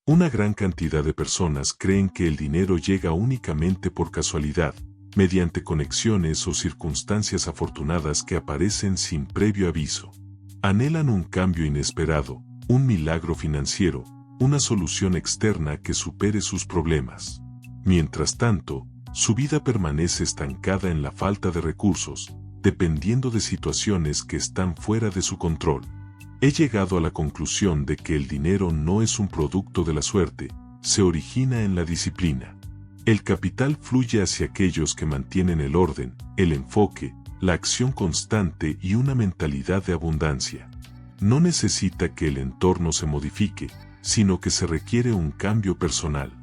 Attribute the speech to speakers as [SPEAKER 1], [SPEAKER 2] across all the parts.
[SPEAKER 1] Una gran cantidad de personas creen que el dinero llega únicamente por casualidad, mediante conexiones o circunstancias afortunadas que aparecen sin previo aviso. Anhelan un cambio inesperado, un milagro financiero, una solución externa que supere sus problemas. Mientras tanto, su vida permanece estancada en la falta de recursos, dependiendo de situaciones que están fuera de su control. He llegado a la conclusión de que el dinero no es un producto de la suerte, se origina en la disciplina. El capital fluye hacia aquellos que mantienen el orden, el enfoque, la acción constante y una mentalidad de abundancia. No necesita que el entorno se modifique, sino que se requiere un cambio personal.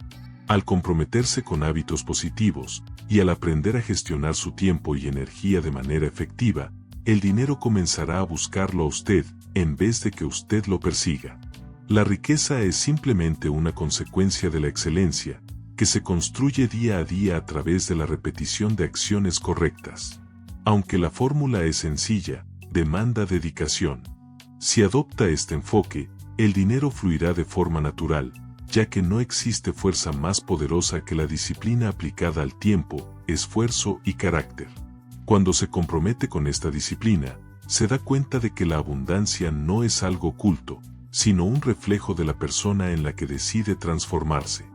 [SPEAKER 1] Al comprometerse con hábitos positivos y al aprender a gestionar su tiempo y energía de manera efectiva, el dinero comenzará a buscarlo a usted en vez de que usted lo persiga. La riqueza es simplemente una consecuencia de la excelencia, que se construye día a día a través de la repetición de acciones correctas. Aunque la fórmula es sencilla, demanda dedicación. Si adopta este enfoque, el dinero fluirá de forma natural, ya que no existe fuerza más poderosa que la disciplina aplicada al tiempo, esfuerzo y carácter. Cuando se compromete con esta disciplina, se da cuenta de que la abundancia no es algo oculto, sino un reflejo de la persona en la que decide transformarse.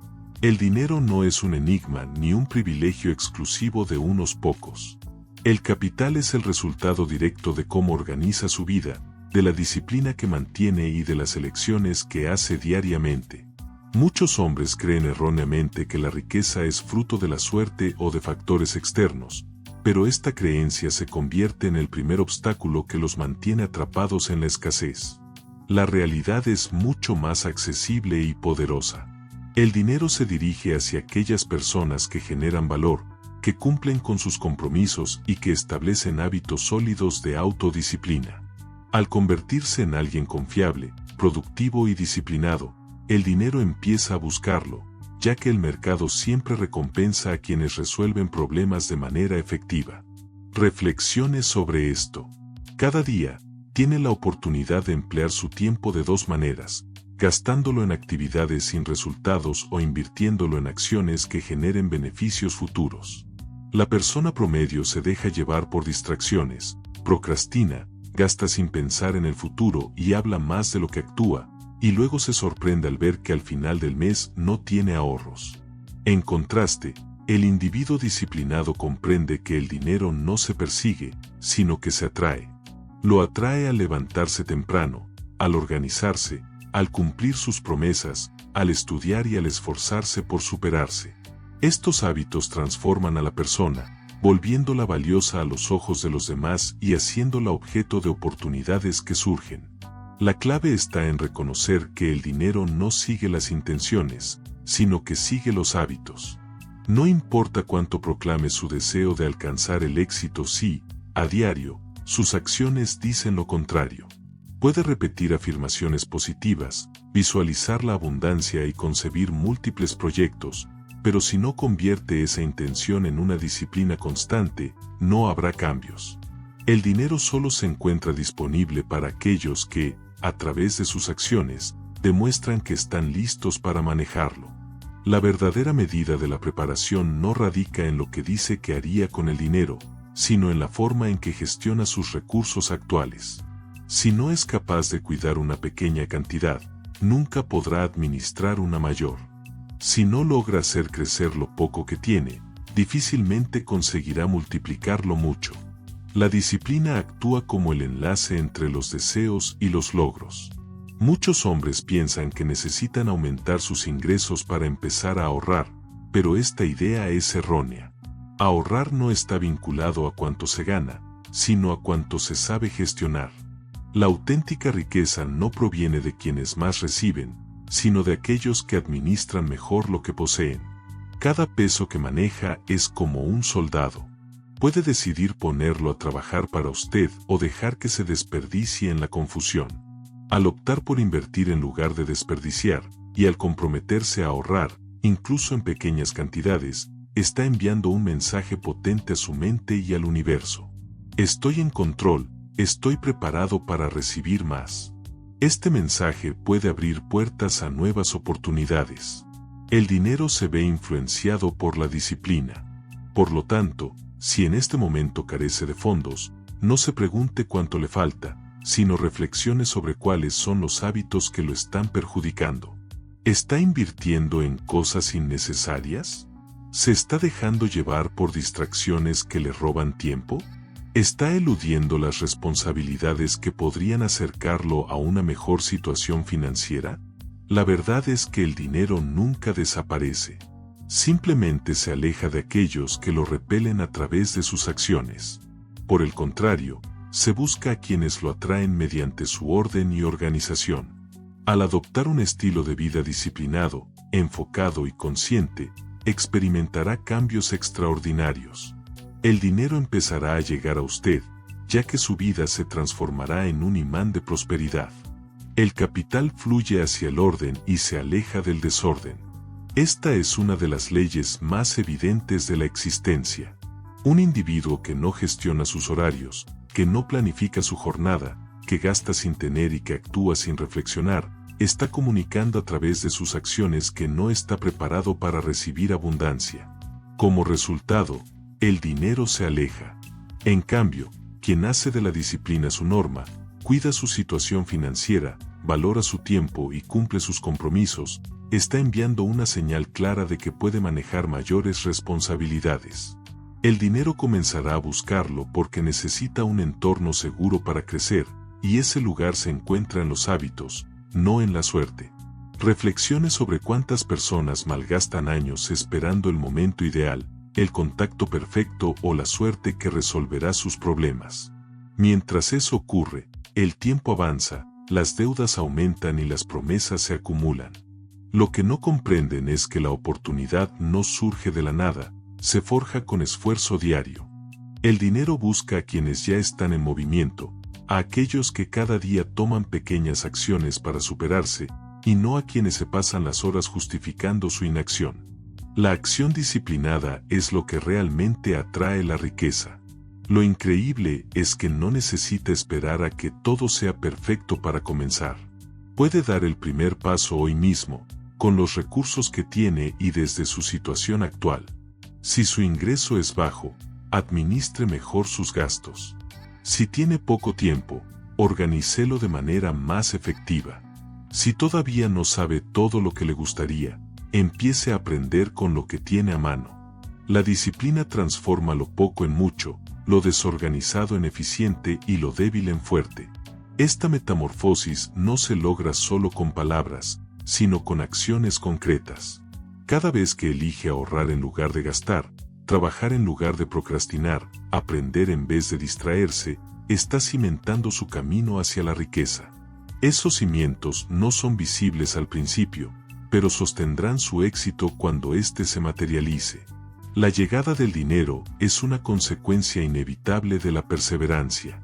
[SPEAKER 1] El dinero no es un enigma ni un privilegio exclusivo de unos pocos. El capital es el resultado directo de cómo organiza su vida, de la disciplina que mantiene y de las elecciones que hace diariamente. Muchos hombres creen erróneamente que la riqueza es fruto de la suerte o de factores externos, pero esta creencia se convierte en el primer obstáculo que los mantiene atrapados en la escasez. La realidad es mucho más accesible y poderosa. El dinero se dirige hacia aquellas personas que generan valor, que cumplen con sus compromisos y que establecen hábitos sólidos de autodisciplina. Al convertirse en alguien confiable, productivo y disciplinado, el dinero empieza a buscarlo, ya que el mercado siempre recompensa a quienes resuelven problemas de manera efectiva. Reflexione sobre esto. Cada día, tiene la oportunidad de emplear su tiempo de dos maneras, gastándolo en actividades sin resultados o invirtiéndolo en acciones que generen beneficios futuros. La persona promedio se deja llevar por distracciones, procrastina, gasta sin pensar en el futuro y habla más de lo que actúa, y luego se sorprende al ver que al final del mes no tiene ahorros. En contraste, el individuo disciplinado comprende que el dinero no se persigue, sino que se atrae. Lo atrae al levantarse temprano, al organizarse, al cumplir sus promesas, al estudiar y al esforzarse por superarse. Estos hábitos transforman a la persona, volviéndola valiosa a los ojos de los demás y haciéndola objeto de oportunidades que surgen. La clave está en reconocer que el dinero no sigue las intenciones, sino que sigue los hábitos. No importa cuánto proclame su deseo de alcanzar el éxito si, a diario, sus acciones dicen lo contrario. Puede repetir afirmaciones positivas, visualizar la abundancia y concebir múltiples proyectos, pero si no convierte esa intención en una disciplina constante, no habrá cambios. El dinero solo se encuentra disponible para aquellos que, a través de sus acciones, demuestran que están listos para manejarlo. La verdadera medida de la preparación no radica en lo que dice que haría con el dinero, sino en la forma en que gestiona sus recursos actuales. Si no es capaz de cuidar una pequeña cantidad, nunca podrá administrar una mayor. Si no logra hacer crecer lo poco que tiene, difícilmente conseguirá multiplicarlo mucho. La disciplina actúa como el enlace entre los deseos y los logros. Muchos hombres piensan que necesitan aumentar sus ingresos para empezar a ahorrar, pero esta idea es errónea. Ahorrar no está vinculado a cuánto se gana, sino a cuánto se sabe gestionar. La auténtica riqueza no proviene de quienes más reciben, sino de aquellos que administran mejor lo que poseen. Cada peso que maneja es como un soldado. Puede decidir ponerlo a trabajar para usted o dejar que se desperdicie en la confusión. Al optar por invertir en lugar de desperdiciar, y al comprometerse a ahorrar, incluso en pequeñas cantidades, está enviando un mensaje potente a su mente y al universo. Estoy en control, estoy preparado para recibir más. Este mensaje puede abrir puertas a nuevas oportunidades. El dinero se ve influenciado por la disciplina. Por lo tanto, si en este momento carece de fondos, no se pregunte cuánto le falta, sino reflexione sobre cuáles son los hábitos que lo están perjudicando. ¿Está invirtiendo en cosas innecesarias? ¿Se está dejando llevar por distracciones que le roban tiempo? ¿Está eludiendo las responsabilidades que podrían acercarlo a una mejor situación financiera? La verdad es que el dinero nunca desaparece. Simplemente se aleja de aquellos que lo repelen a través de sus acciones. Por el contrario, se busca a quienes lo atraen mediante su orden y organización. Al adoptar un estilo de vida disciplinado, enfocado y consciente, experimentará cambios extraordinarios. El dinero empezará a llegar a usted, ya que su vida se transformará en un imán de prosperidad. El capital fluye hacia el orden y se aleja del desorden. Esta es una de las leyes más evidentes de la existencia. Un individuo que no gestiona sus horarios, que no planifica su jornada, que gasta sin tener y que actúa sin reflexionar, está comunicando a través de sus acciones que no está preparado para recibir abundancia. Como resultado, el dinero se aleja. En cambio, quien hace de la disciplina su norma, cuida su situación financiera, valora su tiempo y cumple sus compromisos, está enviando una señal clara de que puede manejar mayores responsabilidades. El dinero comenzará a buscarlo porque necesita un entorno seguro para crecer, y ese lugar se encuentra en los hábitos, no en la suerte. Reflexione sobre cuántas personas malgastan años esperando el momento ideal, el contacto perfecto o la suerte que resolverá sus problemas. Mientras eso ocurre, el tiempo avanza, las deudas aumentan y las promesas se acumulan. Lo que no comprenden es que la oportunidad no surge de la nada, se forja con esfuerzo diario. El dinero busca a quienes ya están en movimiento, a aquellos que cada día toman pequeñas acciones para superarse, y no a quienes se pasan las horas justificando su inacción. La acción disciplinada es lo que realmente atrae la riqueza. Lo increíble es que no necesita esperar a que todo sea perfecto para comenzar. Puede dar el primer paso hoy mismo, con los recursos que tiene y desde su situación actual. Si su ingreso es bajo, administre mejor sus gastos. Si tiene poco tiempo, organícelo de manera más efectiva. Si todavía no sabe todo lo que le gustaría, empiece a aprender con lo que tiene a mano. La disciplina transforma lo poco en mucho, lo desorganizado en eficiente y lo débil en fuerte. Esta metamorfosis no se logra solo con palabras, sino con acciones concretas. Cada vez que elige ahorrar en lugar de gastar, trabajar en lugar de procrastinar, aprender en vez de distraerse, está cimentando su camino hacia la riqueza. Esos cimientos no son visibles al principio, pero sostendrán su éxito cuando éste se materialice. La llegada del dinero es una consecuencia inevitable de la perseverancia.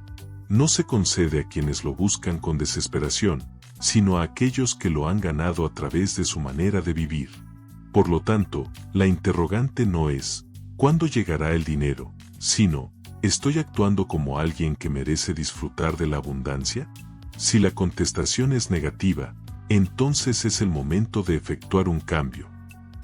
[SPEAKER 1] No se concede a quienes lo buscan con desesperación, sino a aquellos que lo han ganado a través de su manera de vivir. Por lo tanto, la interrogante no es ¿cuándo llegará el dinero?, sino ¿estoy actuando como alguien que merece disfrutar de la abundancia? Si la contestación es negativa, entonces es el momento de efectuar un cambio.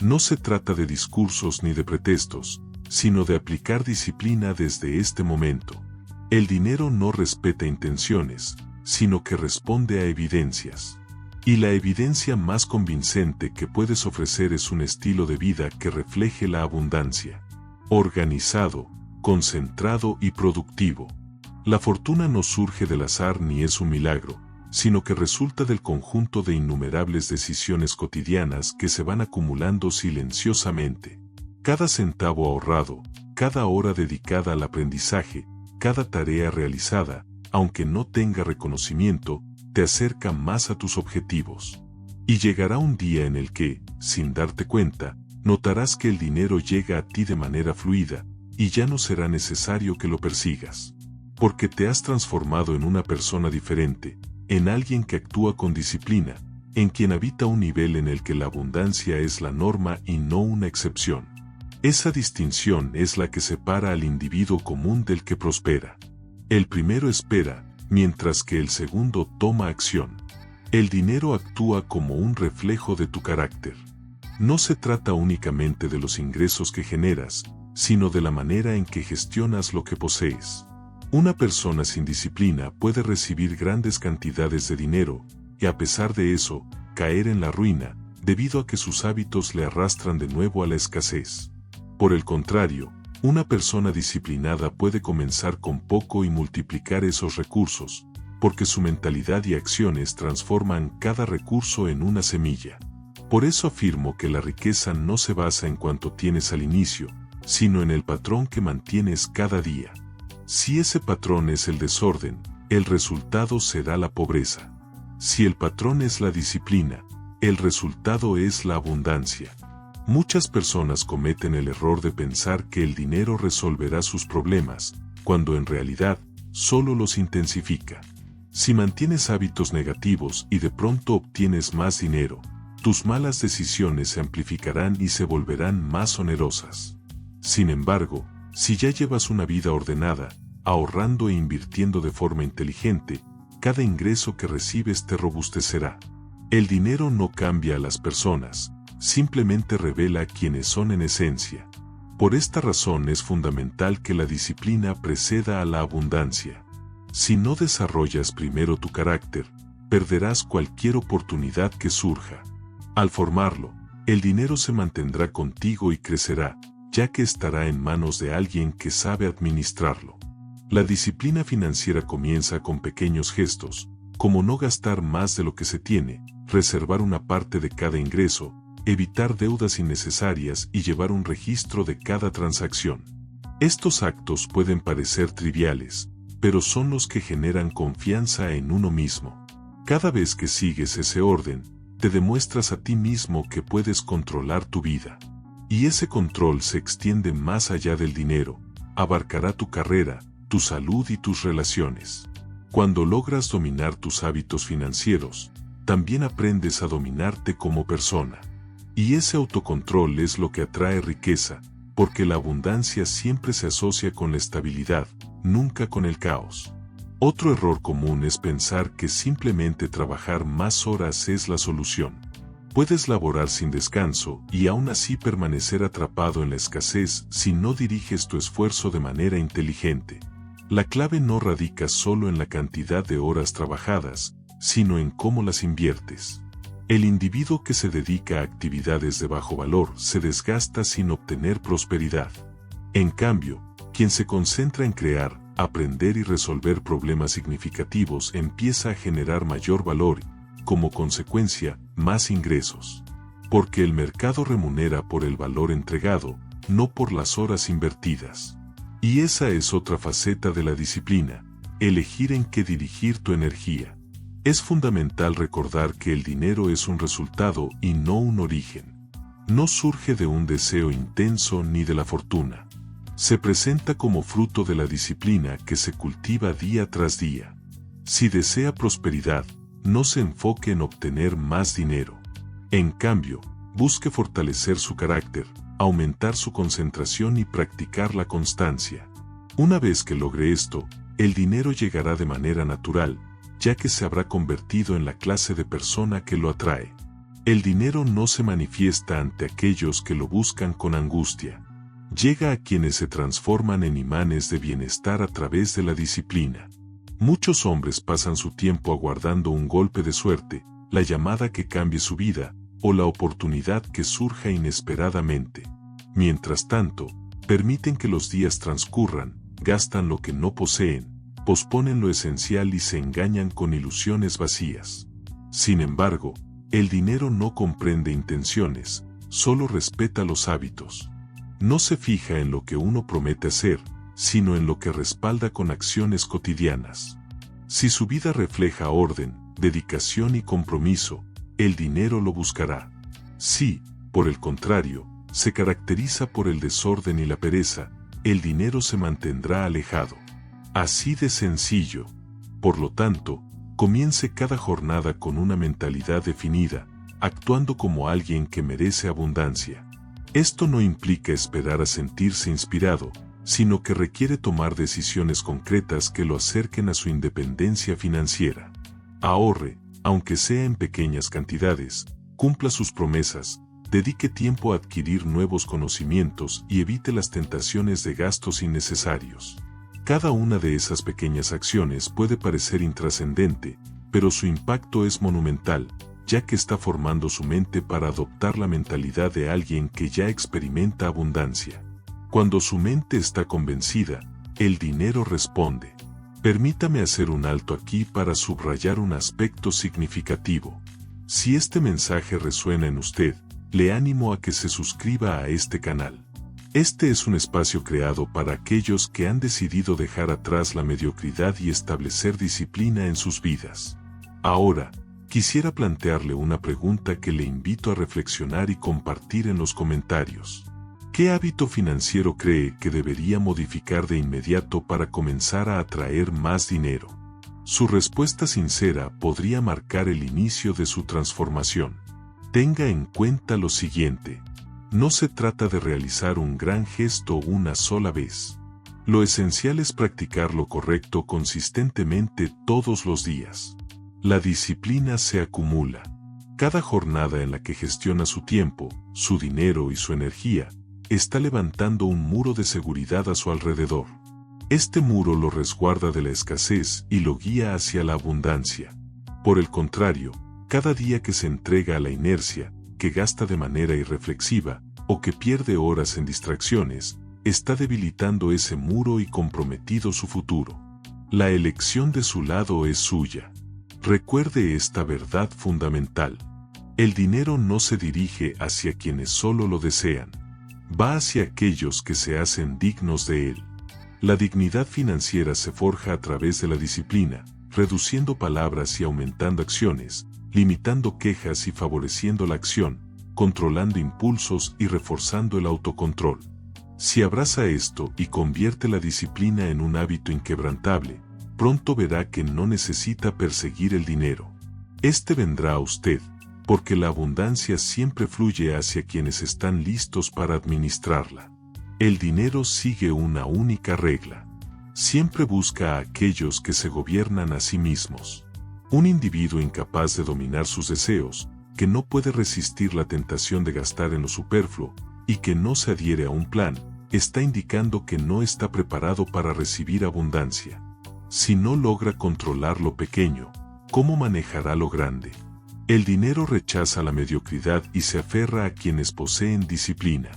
[SPEAKER 1] No se trata de discursos ni de pretextos, sino de aplicar disciplina desde este momento. El dinero no respeta intenciones, sino que responde a evidencias. Y la evidencia más convincente que puedes ofrecer es un estilo de vida que refleje la abundancia. Organizado, concentrado y productivo. La fortuna no surge del azar ni es un milagro, sino que resulta del conjunto de innumerables decisiones cotidianas que se van acumulando silenciosamente. Cada centavo ahorrado, cada hora dedicada al aprendizaje, cada tarea realizada, aunque no tenga reconocimiento, te acerca más a tus objetivos. Y llegará un día en el que, sin darte cuenta, notarás que el dinero llega a ti de manera fluida, y ya no será necesario que lo persigas. Porque te has transformado en una persona diferente, en alguien que actúa con disciplina, en quien habita un nivel en el que la abundancia es la norma y no una excepción. Esa distinción es la que separa al individuo común del que prospera. El primero espera, mientras que el segundo toma acción. El dinero actúa como un reflejo de tu carácter. No se trata únicamente de los ingresos que generas, sino de la manera en que gestionas lo que posees. Una persona sin disciplina puede recibir grandes cantidades de dinero, y a pesar de eso, caer en la ruina, debido a que sus hábitos le arrastran de nuevo a la escasez. Por el contrario, una persona disciplinada puede comenzar con poco y multiplicar esos recursos, porque su mentalidad y acciones transforman cada recurso en una semilla. Por eso afirmo que la riqueza no se basa en cuánto tienes al inicio, sino en el patrón que mantienes cada día. Si ese patrón es el desorden, el resultado será la pobreza. Si el patrón es la disciplina, el resultado es la abundancia. Muchas personas cometen el error de pensar que el dinero resolverá sus problemas, cuando en realidad solo los intensifica. Si mantienes hábitos negativos y de pronto obtienes más dinero, tus malas decisiones se amplificarán y se volverán más onerosas. Sin embargo, si ya llevas una vida ordenada, ahorrando e invirtiendo de forma inteligente, cada ingreso que recibes te robustecerá. El dinero no cambia a las personas, simplemente revela quiénes son en esencia. Por esta razón es fundamental que la disciplina preceda a la abundancia. Si no desarrollas primero tu carácter, perderás cualquier oportunidad que surja. Al formarlo, el dinero se mantendrá contigo y crecerá, ya que estará en manos de alguien que sabe administrarlo. La disciplina financiera comienza con pequeños gestos, como no gastar más de lo que se tiene, reservar una parte de cada ingreso, evitar deudas innecesarias y llevar un registro de cada transacción. Estos actos pueden parecer triviales, pero son los que generan confianza en uno mismo. Cada vez que sigues ese orden, te demuestras a ti mismo que puedes controlar tu vida. Y ese control se extiende más allá del dinero, abarcará tu carrera, tu salud y tus relaciones. Cuando logras dominar tus hábitos financieros, también aprendes a dominarte como persona. Y ese autocontrol es lo que atrae riqueza, porque la abundancia siempre se asocia con la estabilidad, nunca con el caos. Otro error común es pensar que simplemente trabajar más horas es la solución. Puedes laborar sin descanso y aún así permanecer atrapado en la escasez si no diriges tu esfuerzo de manera inteligente. La clave no radica solo en la cantidad de horas trabajadas, sino en cómo las inviertes. El individuo que se dedica a actividades de bajo valor se desgasta sin obtener prosperidad. En cambio, quien se concentra en crear, aprender y resolver problemas significativos empieza a generar mayor valor y, como consecuencia, más ingresos. Porque el mercado remunera por el valor entregado, no por las horas invertidas. Y esa es otra faceta de la disciplina, elegir en qué dirigir tu energía. Es fundamental recordar que el dinero es un resultado y no un origen. No surge de un deseo intenso ni de la fortuna. Se presenta como fruto de la disciplina que se cultiva día tras día. Si desea prosperidad, no se enfoque en obtener más dinero. En cambio, busque fortalecer su carácter, aumentar su concentración y practicar la constancia. Una vez que logre esto, el dinero llegará de manera natural, ya que se habrá convertido en la clase de persona que lo atrae. El dinero no se manifiesta ante aquellos que lo buscan con angustia. Llega a quienes se transforman en imanes de bienestar a través de la disciplina. Muchos hombres pasan su tiempo aguardando un golpe de suerte, la llamada que cambie su vida, o la oportunidad que surja inesperadamente. Mientras tanto, permiten que los días transcurran, gastan lo que no poseen, posponen lo esencial y se engañan con ilusiones vacías. Sin embargo, el dinero no comprende intenciones, solo respeta los hábitos. No se fija en lo que uno promete hacer, sino en lo que respalda con acciones cotidianas. Si su vida refleja orden, dedicación y compromiso, el dinero lo buscará. Si, por el contrario, se caracteriza por el desorden y la pereza, el dinero se mantendrá alejado. Así de sencillo. Por lo tanto, comience cada jornada con una mentalidad definida, actuando como alguien que merece abundancia. Esto no implica esperar a sentirse inspirado, sino que requiere tomar decisiones concretas que lo acerquen a su independencia financiera. Ahorre, aunque sea en pequeñas cantidades, cumpla sus promesas, dedique tiempo a adquirir nuevos conocimientos y evite las tentaciones de gastos innecesarios. Cada una de esas pequeñas acciones puede parecer intrascendente, pero su impacto es monumental, ya que está formando su mente para adoptar la mentalidad de alguien que ya experimenta abundancia. Cuando su mente está convencida, el dinero responde. Permítame hacer un alto aquí para subrayar un aspecto significativo. Si este mensaje resuena en usted, le animo a que se suscriba a este canal. Este es un espacio creado para aquellos que han decidido dejar atrás la mediocridad y establecer disciplina en sus vidas. Ahora, quisiera plantearle una pregunta que le invito a reflexionar y compartir en los comentarios. ¿Qué hábito financiero cree que debería modificar de inmediato para comenzar a atraer más dinero? Su respuesta sincera podría marcar el inicio de su transformación. Tenga en cuenta lo siguiente. No se trata de realizar un gran gesto una sola vez. Lo esencial es practicar lo correcto consistentemente todos los días. La disciplina se acumula. Cada jornada en la que gestiona su tiempo, su dinero y su energía, está levantando un muro de seguridad a su alrededor. Este muro lo resguarda de la escasez y lo guía hacia la abundancia. Por el contrario, cada día que se entrega a la inercia, que gasta de manera irreflexiva, o que pierde horas en distracciones, está debilitando ese muro y comprometido su futuro. La elección de su lado es suya. Recuerde esta verdad fundamental. El dinero no se dirige hacia quienes solo lo desean. Va hacia aquellos que se hacen dignos de él. La dignidad financiera se forja a través de la disciplina, reduciendo palabras y aumentando acciones, limitando quejas y favoreciendo la acción, controlando impulsos y reforzando el autocontrol. Si abraza esto y convierte la disciplina en un hábito inquebrantable, pronto verá que no necesita perseguir el dinero. Este vendrá a usted, porque la abundancia siempre fluye hacia quienes están listos para administrarla. El dinero sigue una única regla. Siempre busca a aquellos que se gobiernan a sí mismos. Un individuo incapaz de dominar sus deseos, que no puede resistir la tentación de gastar en lo superfluo, y que no se adhiere a un plan, está indicando que no está preparado para recibir abundancia. Si no logra controlar lo pequeño, ¿cómo manejará lo grande? El dinero rechaza la mediocridad y se aferra a quienes poseen disciplina.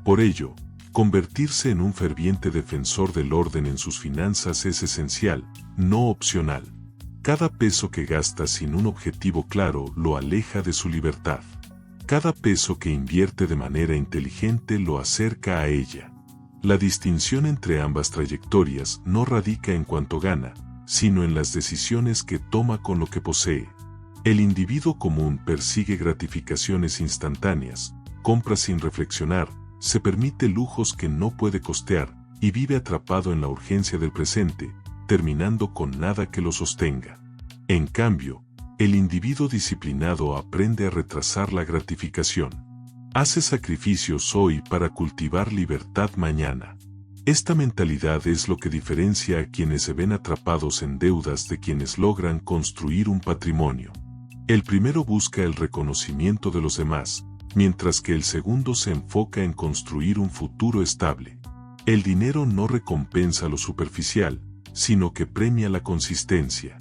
[SPEAKER 1] Por ello, convertirse en un ferviente defensor del orden en sus finanzas es esencial, no opcional. Cada peso que gasta sin un objetivo claro lo aleja de su libertad. Cada peso que invierte de manera inteligente lo acerca a ella. La distinción entre ambas trayectorias no radica en cuánto gana, sino en las decisiones que toma con lo que posee. El individuo común persigue gratificaciones instantáneas, compra sin reflexionar, se permite lujos que no puede costear y vive atrapado en la urgencia del presente, terminando con nada que lo sostenga. En cambio, el individuo disciplinado aprende a retrasar la gratificación. Hace sacrificios hoy para cultivar libertad mañana. Esta mentalidad es lo que diferencia a quienes se ven atrapados en deudas de quienes logran construir un patrimonio. El primero busca el reconocimiento de los demás, mientras que el segundo se enfoca en construir un futuro estable. El dinero no recompensa lo superficial, sino que premia la consistencia.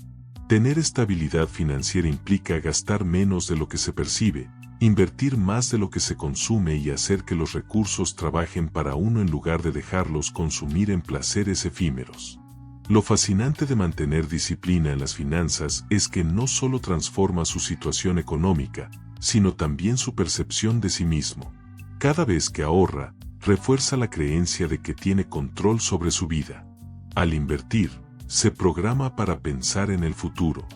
[SPEAKER 1] Tener estabilidad financiera implica gastar menos de lo que se percibe, invertir más de lo que se consume y hacer que los recursos trabajen para uno en lugar de dejarlos consumir en placeres efímeros. Lo fascinante de mantener disciplina en las finanzas es que no solo transforma su situación económica, sino también su percepción de sí mismo. Cada vez que ahorra, refuerza la creencia de que tiene control sobre su vida. Al invertir, se programa para pensar en el futuro.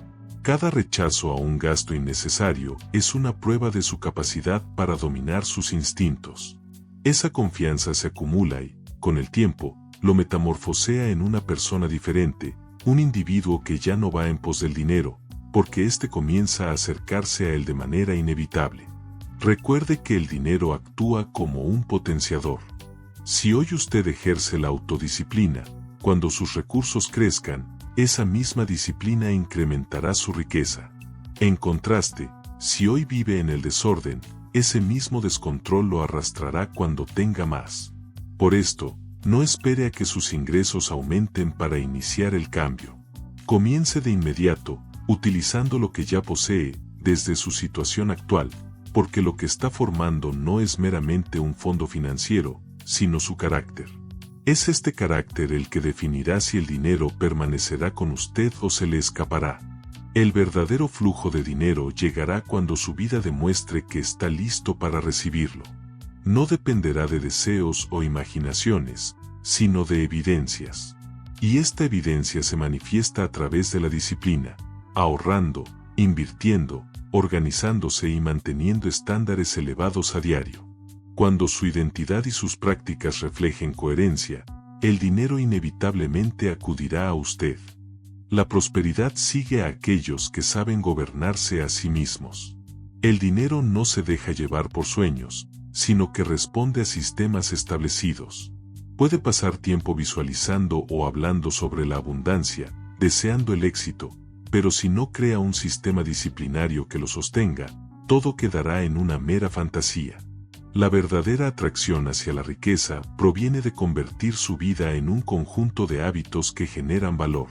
[SPEAKER 1] Cada rechazo a un gasto innecesario es una prueba de su capacidad para dominar sus instintos. Esa confianza se acumula y, con el tiempo, lo metamorfosea en una persona diferente, un individuo que ya no va en pos del dinero, porque éste comienza a acercarse a él de manera inevitable. Recuerde que el dinero actúa como un potenciador. Si hoy usted ejerce la autodisciplina, cuando sus recursos crezcan, esa misma disciplina incrementará su riqueza. En contraste, si hoy vive en el desorden, ese mismo descontrol lo arrastrará cuando tenga más. Por esto, no espere a que sus ingresos aumenten para iniciar el cambio. Comience de inmediato, utilizando lo que ya posee, desde su situación actual, porque lo que está formando no es meramente un fondo financiero, sino su carácter. Es este carácter el que definirá si el dinero permanecerá con usted o se le escapará. El verdadero flujo de dinero llegará cuando su vida demuestre que está listo para recibirlo. No dependerá de deseos o imaginaciones, sino de evidencias. Y esta evidencia se manifiesta a través de la disciplina, ahorrando, invirtiendo, organizándose y manteniendo estándares elevados a diario. Cuando su identidad y sus prácticas reflejen coherencia, el dinero inevitablemente acudirá a usted. La prosperidad sigue a aquellos que saben gobernarse a sí mismos. El dinero no se deja llevar por sueños, sino que responde a sistemas establecidos. Puede pasar tiempo visualizando o hablando sobre la abundancia, deseando el éxito, pero si no crea un sistema disciplinario que lo sostenga, todo quedará en una mera fantasía. La verdadera atracción hacia la riqueza proviene de convertir su vida en un conjunto de hábitos que generan valor.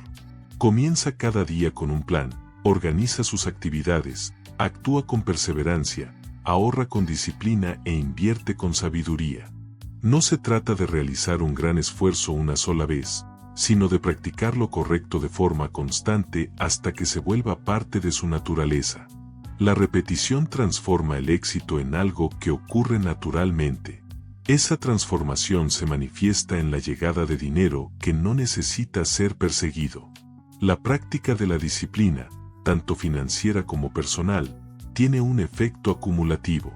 [SPEAKER 1] Comienza cada día con un plan, organiza sus actividades, actúa con perseverancia, ahorra con disciplina e invierte con sabiduría. No se trata de realizar un gran esfuerzo una sola vez, sino de practicar lo correcto de forma constante hasta que se vuelva parte de su naturaleza. La repetición transforma el éxito en algo que ocurre naturalmente. Esa transformación se manifiesta en la llegada de dinero que no necesita ser perseguido. La práctica de la disciplina, tanto financiera como personal, tiene un efecto acumulativo.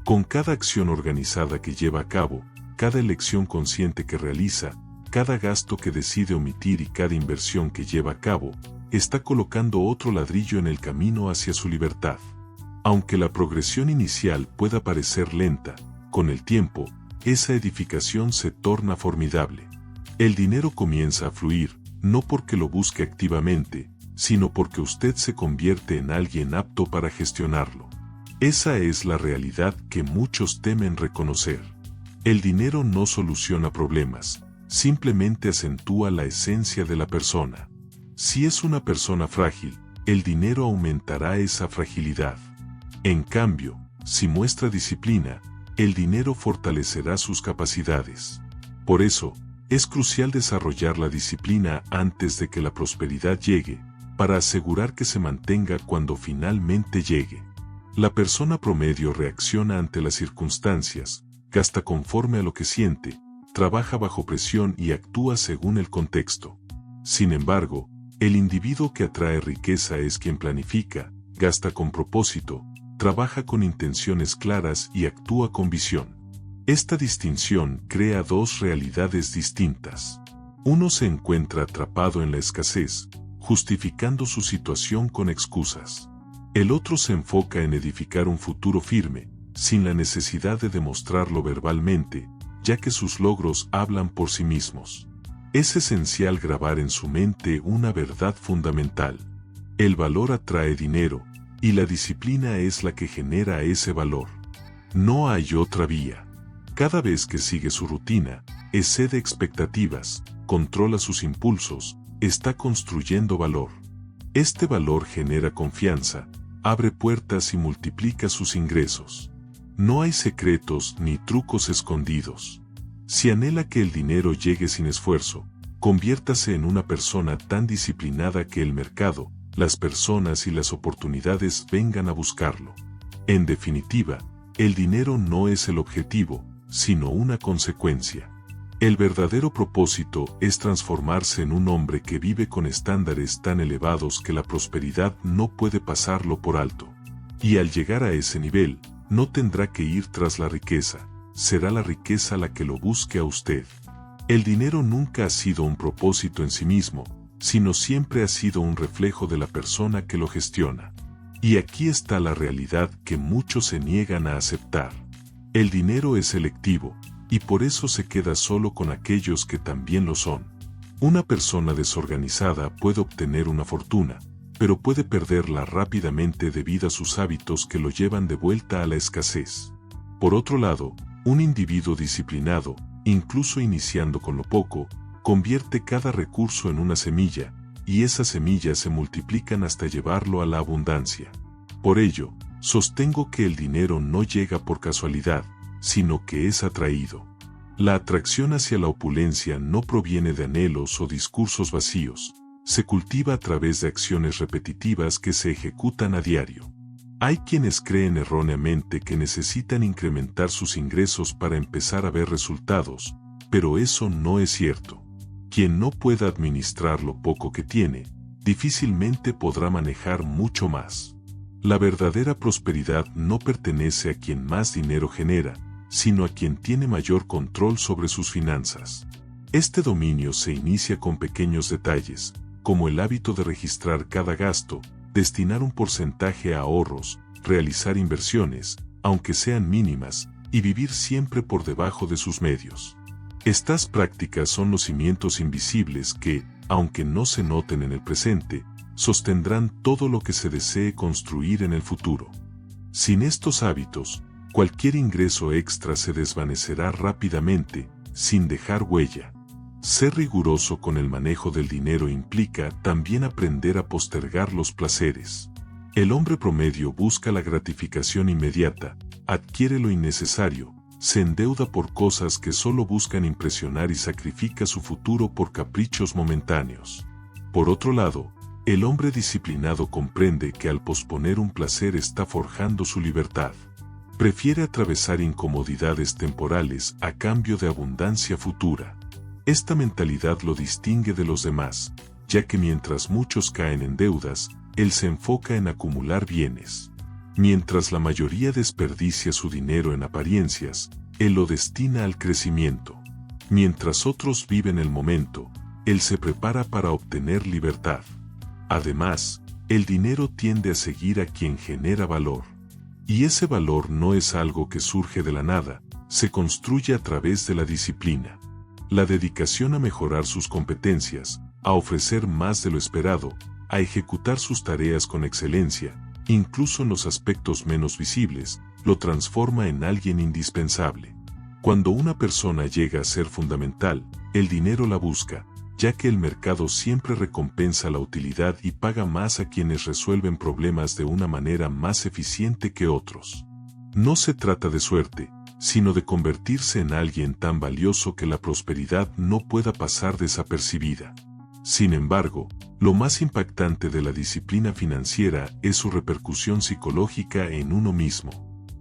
[SPEAKER 1] Con cada acción organizada que lleva a cabo, cada elección consciente que realiza, cada gasto que decide omitir y cada inversión que lleva a cabo, está colocando otro ladrillo en el camino hacia su libertad. Aunque la progresión inicial pueda parecer lenta, con el tiempo, esa edificación se torna formidable. El dinero comienza a fluir, no porque lo busque activamente, sino porque usted se convierte en alguien apto para gestionarlo. Esa es la realidad que muchos temen reconocer. El dinero no soluciona problemas, simplemente acentúa la esencia de la persona. Si es una persona frágil, el dinero aumentará esa fragilidad. En cambio, si muestra disciplina, el dinero fortalecerá sus capacidades. Por eso, es crucial desarrollar la disciplina antes de que la prosperidad llegue, para asegurar que se mantenga cuando finalmente llegue. La persona promedio reacciona ante las circunstancias, gasta conforme a lo que siente, trabaja bajo presión y actúa según el contexto. Sin embargo, el individuo que atrae riqueza es quien planifica, gasta con propósito, trabaja con intenciones claras y actúa con visión. Esta distinción crea dos realidades distintas. Uno se encuentra atrapado en la escasez, justificando su situación con excusas. El otro se enfoca en edificar un futuro firme, sin la necesidad de demostrarlo verbalmente, ya que sus logros hablan por sí mismos. Es esencial grabar en su mente una verdad fundamental. El valor atrae dinero, y la disciplina es la que genera ese valor. No hay otra vía. Cada vez que sigue su rutina, excede expectativas, controla sus impulsos, está construyendo valor. Este valor genera confianza, abre puertas y multiplica sus ingresos. No hay secretos ni trucos escondidos. Si anhela que el dinero llegue sin esfuerzo, conviértase en una persona tan disciplinada que el mercado, las personas y las oportunidades vengan a buscarlo. En definitiva, el dinero no es el objetivo, sino una consecuencia. El verdadero propósito es transformarse en un hombre que vive con estándares tan elevados que la prosperidad no puede pasarlo por alto. Y al llegar a ese nivel, no tendrá que ir tras la riqueza, será la riqueza la que lo busque a usted. El dinero nunca ha sido un propósito en sí mismo, sino siempre ha sido un reflejo de la persona que lo gestiona. Y aquí está la realidad que muchos se niegan a aceptar. El dinero es selectivo, y por eso se queda solo con aquellos que también lo son. Una persona desorganizada puede obtener una fortuna, pero puede perderla rápidamente debido a sus hábitos que lo llevan de vuelta a la escasez. Por otro lado, un individuo disciplinado, incluso iniciando con lo poco, convierte cada recurso en una semilla, y esas semillas se multiplican hasta llevarlo a la abundancia. Por ello, sostengo que el dinero no llega por casualidad, sino que es atraído. La atracción hacia la opulencia no proviene de anhelos o discursos vacíos, se cultiva a través de acciones repetitivas que se ejecutan a diario. Hay quienes creen erróneamente que necesitan incrementar sus ingresos para empezar a ver resultados, pero eso no es cierto. Quien no pueda administrar lo poco que tiene, difícilmente podrá manejar mucho más. La verdadera prosperidad no pertenece a quien más dinero genera, sino a quien tiene mayor control sobre sus finanzas. Este dominio se inicia con pequeños detalles, como el hábito de registrar cada gasto, destinar un porcentaje a ahorros, realizar inversiones, aunque sean mínimas, y vivir siempre por debajo de sus medios. Estas prácticas son los cimientos invisibles que, aunque no se noten en el presente, sostendrán todo lo que se desee construir en el futuro. Sin estos hábitos, cualquier ingreso extra se desvanecerá rápidamente, sin dejar huella. Ser riguroso con el manejo del dinero implica también aprender a postergar los placeres. El hombre promedio busca la gratificación inmediata, adquiere lo innecesario, se endeuda por cosas que solo buscan impresionar y sacrifica su futuro por caprichos momentáneos. Por otro lado, el hombre disciplinado comprende que al posponer un placer está forjando su libertad. Prefiere atravesar incomodidades temporales a cambio de abundancia futura. Esta mentalidad lo distingue de los demás, ya que mientras muchos caen en deudas, él se enfoca en acumular bienes. Mientras la mayoría desperdicia su dinero en apariencias, él lo destina al crecimiento. Mientras otros viven el momento, él se prepara para obtener libertad. Además, el dinero tiende a seguir a quien genera valor. Y ese valor no es algo que surge de la nada, se construye a través de la disciplina. La dedicación a mejorar sus competencias, a ofrecer más de lo esperado, a ejecutar sus tareas con excelencia, incluso en los aspectos menos visibles, lo transforma en alguien indispensable. Cuando una persona llega a ser fundamental, el dinero la busca, ya que el mercado siempre recompensa la utilidad y paga más a quienes resuelven problemas de una manera más eficiente que otros. No se trata de suerte, sino de convertirse en alguien tan valioso que la prosperidad no pueda pasar desapercibida. Sin embargo, lo más impactante de la disciplina financiera es su repercusión psicológica en uno mismo.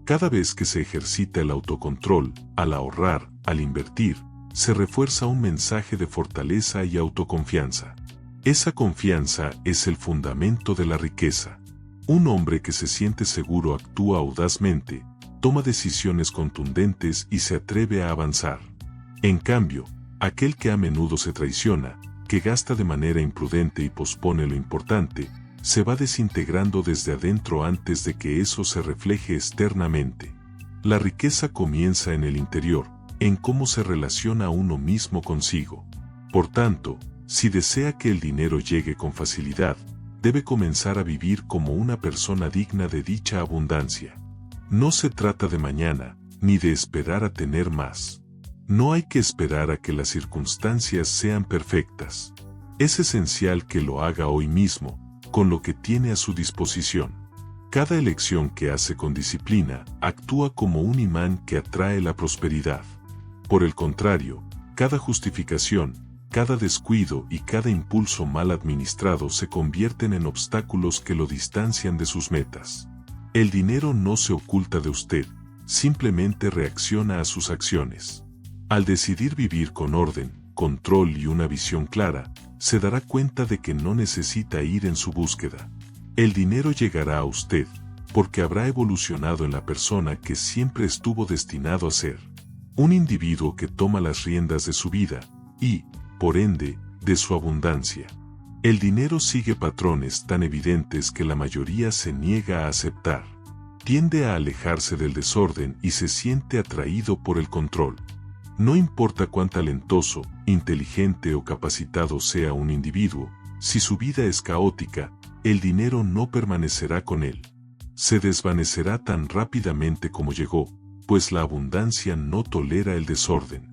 [SPEAKER 1] Cada vez que se ejercita el autocontrol, al ahorrar, al invertir, se refuerza un mensaje de fortaleza y autoconfianza. Esa confianza es el fundamento de la riqueza. Un hombre que se siente seguro actúa audazmente, toma decisiones contundentes y se atreve a avanzar. En cambio, aquel que a menudo se traiciona, que gasta de manera imprudente y pospone lo importante, se va desintegrando desde adentro antes de que eso se refleje externamente. La riqueza comienza en el interior, en cómo se relaciona uno mismo consigo. Por tanto, si desea que el dinero llegue con facilidad, debe comenzar a vivir como una persona digna de dicha abundancia. No se trata de mañana, ni de esperar a tener más. No hay que esperar a que las circunstancias sean perfectas. Es esencial que lo haga hoy mismo, con lo que tiene a su disposición. Cada elección que hace con disciplina actúa como un imán que atrae la prosperidad. Por el contrario, cada justificación, cada descuido y cada impulso mal administrado se convierten en obstáculos que lo distancian de sus metas. El dinero no se oculta de usted, simplemente reacciona a sus acciones. Al decidir vivir con orden, control y una visión clara, se dará cuenta de que no necesita ir en su búsqueda. El dinero llegará a usted, porque habrá evolucionado en la persona que siempre estuvo destinado a ser. Un individuo que toma las riendas de su vida, y, por ende, de su abundancia. El dinero sigue patrones tan evidentes que la mayoría se niega a aceptar. Tiende a alejarse del desorden y se siente atraído por el control. No importa cuán talentoso, inteligente o capacitado sea un individuo, si su vida es caótica, el dinero no permanecerá con él. Se desvanecerá tan rápidamente como llegó, pues la abundancia no tolera el desorden.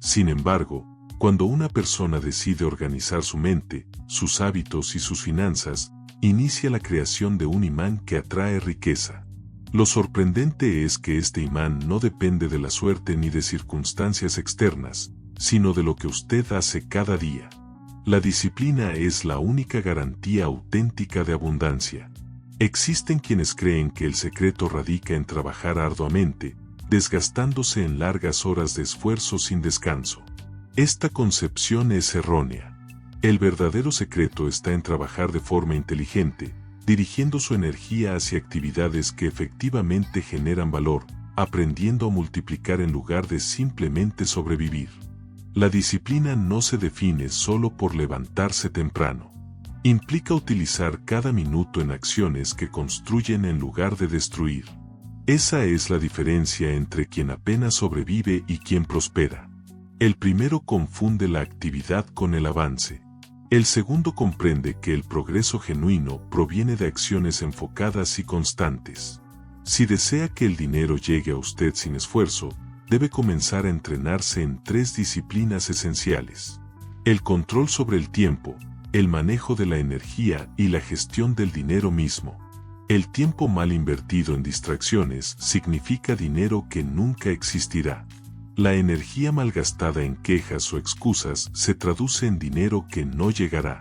[SPEAKER 1] Sin embargo, cuando una persona decide organizar su mente, sus hábitos y sus finanzas, inicia la creación de un imán que atrae riqueza. Lo sorprendente es que este imán no depende de la suerte ni de circunstancias externas, sino de lo que usted hace cada día. La disciplina es la única garantía auténtica de abundancia. Existen quienes creen que el secreto radica en trabajar arduamente, desgastándose en largas horas de esfuerzo sin descanso. Esta concepción es errónea. El verdadero secreto está en trabajar de forma inteligente, dirigiendo su energía hacia actividades que efectivamente generan valor, aprendiendo a multiplicar en lugar de simplemente sobrevivir. La disciplina no se define solo por levantarse temprano. Implica utilizar cada minuto en acciones que construyen en lugar de destruir. Esa es la diferencia entre quien apenas sobrevive y quien prospera. El primero confunde la actividad con el avance. El segundo comprende que el progreso genuino proviene de acciones enfocadas y constantes. Si desea que el dinero llegue a usted sin esfuerzo, debe comenzar a entrenarse en 3 disciplinas esenciales: el control sobre el tiempo, el manejo de la energía y la gestión del dinero mismo. El tiempo mal invertido en distracciones significa dinero que nunca existirá. La energía malgastada en quejas o excusas se traduce en dinero que no llegará.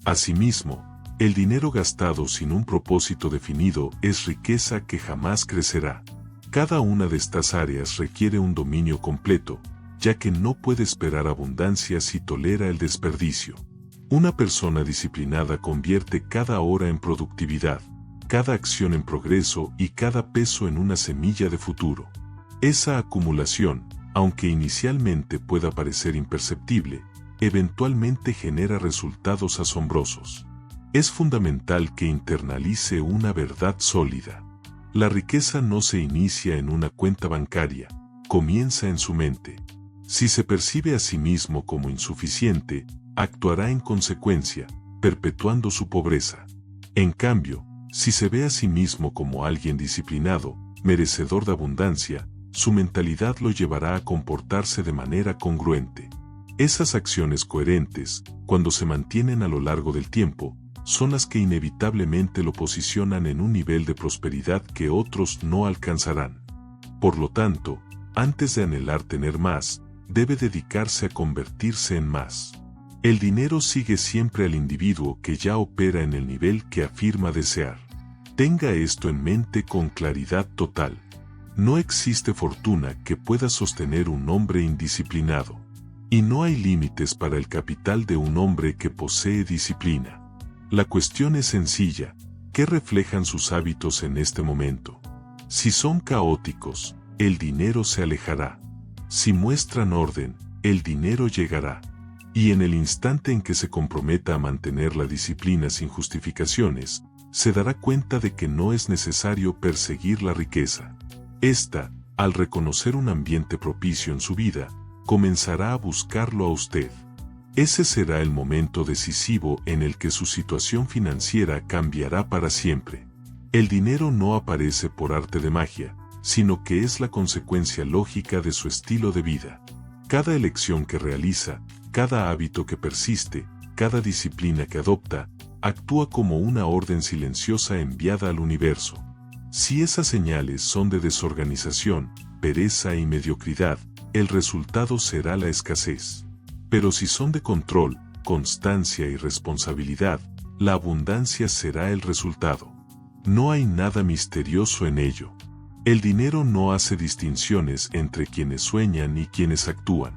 [SPEAKER 1] Asimismo, el dinero gastado sin un propósito definido es riqueza que jamás crecerá. Cada una de estas áreas requiere un dominio completo, ya que no puede esperar abundancia si tolera el desperdicio. Una persona disciplinada convierte cada hora en productividad, cada acción en progreso y cada peso en una semilla de futuro. Esa acumulación, aunque inicialmente pueda parecer imperceptible, eventualmente genera resultados asombrosos. Es fundamental que internalice una verdad sólida. La riqueza no se inicia en una cuenta bancaria, comienza en su mente. Si se percibe a sí mismo como insuficiente, actuará en consecuencia, perpetuando su pobreza. En cambio, si se ve a sí mismo como alguien disciplinado, merecedor de abundancia, su mentalidad lo llevará a comportarse de manera congruente. Esas acciones coherentes, cuando se mantienen a lo largo del tiempo, son las que inevitablemente lo posicionan en un nivel de prosperidad que otros no alcanzarán. Por lo tanto, antes de anhelar tener más, debe dedicarse a convertirse en más. El dinero sigue siempre al individuo que ya opera en el nivel que afirma desear. Tenga esto en mente con claridad total. No existe fortuna que pueda sostener un hombre indisciplinado. Y no hay límites para el capital de un hombre que posee disciplina. La cuestión es sencilla: ¿qué reflejan sus hábitos en este momento? Si son caóticos, el dinero se alejará. Si muestran orden, el dinero llegará. Y en el instante en que se comprometa a mantener la disciplina sin justificaciones, se dará cuenta de que no es necesario perseguir la riqueza. Esta, al reconocer un ambiente propicio en su vida, comenzará a buscarlo a usted. Ese será el momento decisivo en el que su situación financiera cambiará para siempre. El dinero no aparece por arte de magia, sino que es la consecuencia lógica de su estilo de vida. Cada elección que realiza, cada hábito que persiste, cada disciplina que adopta, actúa como una orden silenciosa enviada al universo. Si esas señales son de desorganización, pereza y mediocridad, el resultado será la escasez. Pero si son de control, constancia y responsabilidad, la abundancia será el resultado. No hay nada misterioso en ello. El dinero no hace distinciones entre quienes sueñan y quienes actúan.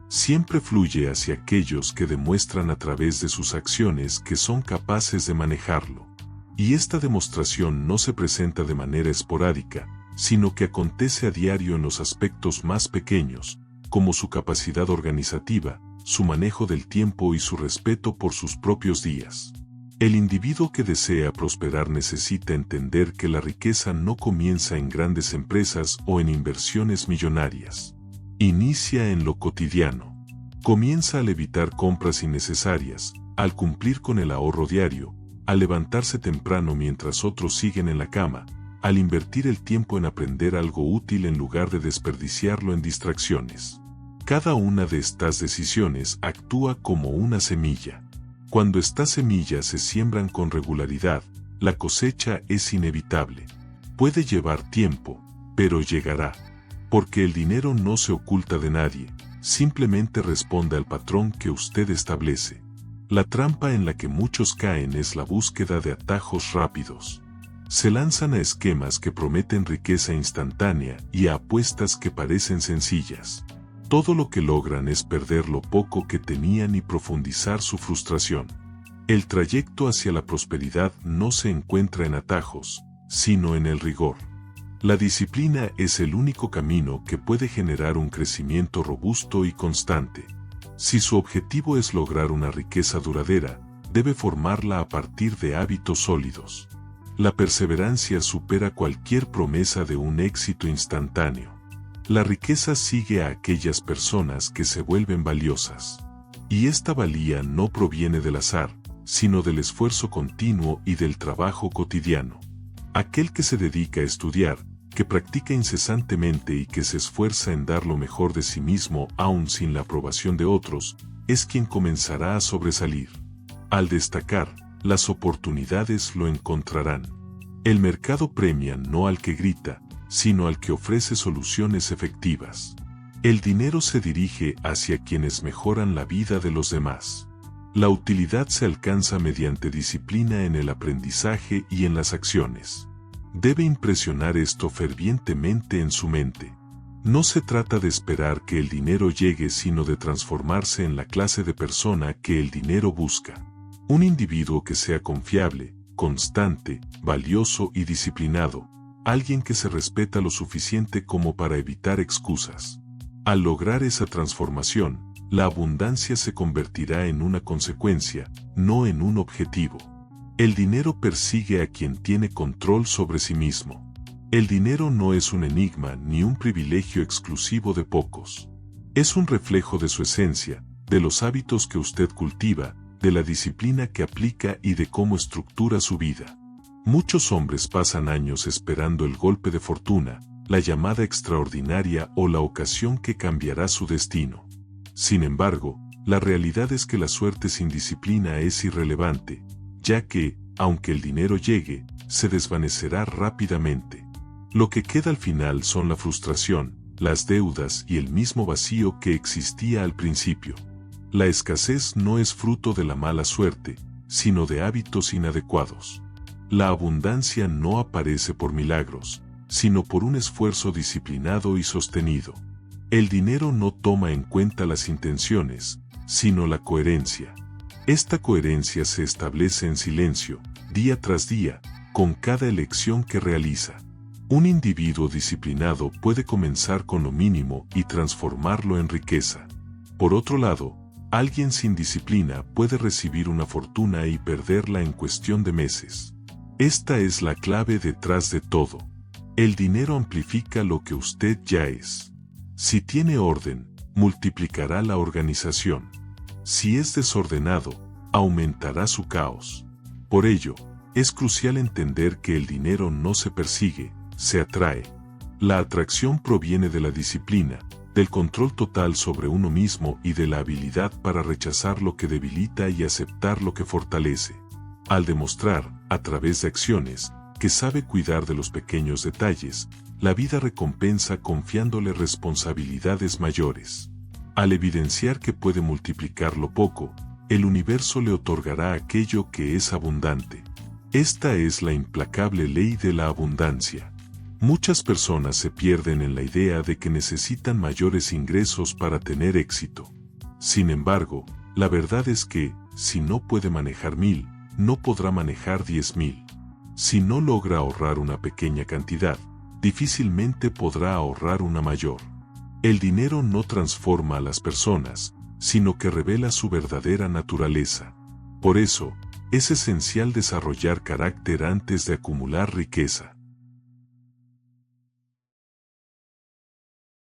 [SPEAKER 1] Siempre fluye hacia aquellos que demuestran a través de sus acciones que son capaces de manejarlo. Y esta demostración no se presenta de manera esporádica, sino que acontece a diario en los aspectos más pequeños, como su capacidad organizativa, su manejo del tiempo y su respeto por sus propios días. El individuo que desea prosperar necesita entender que la riqueza no comienza en grandes empresas o en inversiones millonarias. Inicia en lo cotidiano. Comienza al evitar compras innecesarias, al cumplir con el ahorro diario, al levantarse temprano mientras otros siguen en la cama, al invertir el tiempo en aprender algo útil en lugar de desperdiciarlo en distracciones. Cada una de estas decisiones actúa como una semilla. Cuando estas semillas se siembran con regularidad, la cosecha es inevitable. Puede llevar tiempo, pero llegará. Porque el dinero no se oculta de nadie, simplemente responde al patrón que usted establece. La trampa en la que muchos caen es la búsqueda de atajos rápidos. Se lanzan a esquemas que prometen riqueza instantánea y a apuestas que parecen sencillas. Todo lo que logran es perder lo poco que tenían y profundizar su frustración. El trayecto hacia la prosperidad no se encuentra en atajos, sino en el rigor. La disciplina es el único camino que puede generar un crecimiento robusto y constante. Si su objetivo es lograr una riqueza duradera, debe formarla a partir de hábitos sólidos. La perseverancia supera cualquier promesa de un éxito instantáneo. La riqueza sigue a aquellas personas que se vuelven valiosas. Y esta valía no proviene del azar, sino del esfuerzo continuo y del trabajo cotidiano. Aquel que se dedica a estudiar, que practica incesantemente y que se esfuerza en dar lo mejor de sí mismo aun sin la aprobación de otros, es quien comenzará a sobresalir. Al destacar, las oportunidades lo encontrarán. El mercado premia no al que grita, sino al que ofrece soluciones efectivas. El dinero se dirige hacia quienes mejoran la vida de los demás. La utilidad se alcanza mediante disciplina en el aprendizaje y en las acciones. Debe impresionar esto fervientemente en su mente. No se trata de esperar que el dinero llegue, sino de transformarse en la clase de persona que el dinero busca. Un individuo que sea confiable, constante, valioso y disciplinado, alguien que se respeta lo suficiente como para evitar excusas. Al lograr esa transformación, la abundancia se convertirá en una consecuencia, no en un objetivo. El dinero persigue a quien tiene control sobre sí mismo. El dinero no es un enigma ni un privilegio exclusivo de pocos. Es un reflejo de su esencia, de los hábitos que usted cultiva, de la disciplina que aplica y de cómo estructura su vida. Muchos hombres pasan años esperando el golpe de fortuna, la llamada extraordinaria o la ocasión que cambiará su destino. Sin embargo, la realidad es que la suerte sin disciplina es irrelevante, ya que, aunque el dinero llegue, se desvanecerá rápidamente. Lo que queda al final son la frustración, las deudas y el mismo vacío que existía al principio. La escasez no es fruto de la mala suerte, sino de hábitos inadecuados. La abundancia no aparece por milagros, sino por un esfuerzo disciplinado y sostenido. El dinero no toma en cuenta las intenciones, sino la coherencia. Esta coherencia se establece en silencio, día tras día, con cada elección que realiza. Un individuo disciplinado puede comenzar con lo mínimo y transformarlo en riqueza. Por otro lado, alguien sin disciplina puede recibir una fortuna y perderla en cuestión de meses. Esta es la clave detrás de todo. El dinero amplifica lo que usted ya es. Si tiene orden, multiplicará la organización. Si es desordenado, aumentará su caos. Por ello, es crucial entender que el dinero no se persigue, se atrae. La atracción proviene de la disciplina, del control total sobre uno mismo y de la habilidad para rechazar lo que debilita y aceptar lo que fortalece. Al demostrar, a través de acciones, que sabe cuidar de los pequeños detalles, la vida recompensa confiándole responsabilidades mayores. Al evidenciar que puede multiplicar lo poco, el universo le otorgará aquello que es abundante. Esta es la implacable ley de la abundancia. Muchas personas se pierden en la idea de que necesitan mayores ingresos para tener éxito. Sin embargo, la verdad es que, si no puede manejar 1000, no podrá manejar 10.000. Si no logra ahorrar una pequeña cantidad, difícilmente podrá ahorrar una mayor. El dinero no transforma a las personas, sino que revela su verdadera naturaleza. Por eso, es esencial desarrollar carácter antes de acumular riqueza.